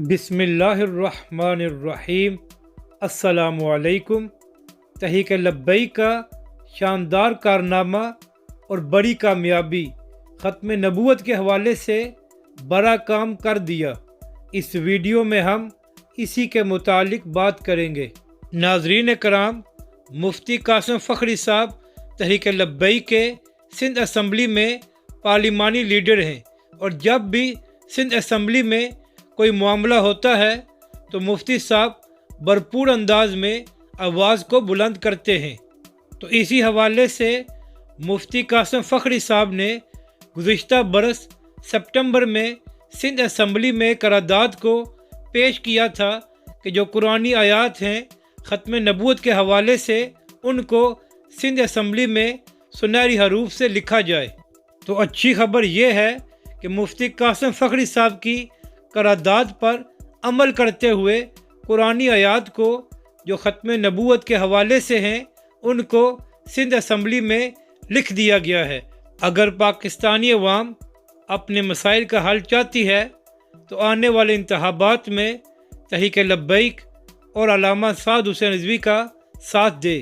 بسم اللہ الرحمن الرحیم۔ السلام علیکم۔ تحریک لبیک کا شاندار کارنامہ اور بڑی کامیابی ختم نبوت کے حوالے سے بڑا کام کر دیا۔ اس ویڈیو میں ہم اسی کے متعلق بات کریں گے۔ ناظرین کرام، مفتی قاسم فخری صاحب تحریک لبیک کے سندھ اسمبلی میں پارلیمانی لیڈر ہیں، اور جب بھی سندھ اسمبلی میں کوئی معاملہ ہوتا ہے تو مفتی صاحب بھرپور انداز میں آواز کو بلند کرتے ہیں۔ تو اسی حوالے سے مفتی قاسم فخری صاحب نے گزشتہ برس سپٹمبر میں سندھ اسمبلی میں قرارداد کو پیش کیا تھا کہ جو قرآنی آیات ہیں ختم نبوت کے حوالے سے ان کو سندھ اسمبلی میں سنہری حروف سے لکھا جائے۔ تو اچھی خبر یہ ہے کہ مفتی قاسم فخری صاحب کی قرارداد پر عمل کرتے ہوئے قرآنی آیات کو جو ختم نبوت کے حوالے سے ہیں ان کو سندھ اسمبلی میں لکھ دیا گیا ہے۔ اگر پاکستانی عوام اپنے مسائل کا حل چاہتی ہے تو آنے والے انتخابات میں تحریک لبیک اور علامہ سعد حسین رضوی کا ساتھ دے۔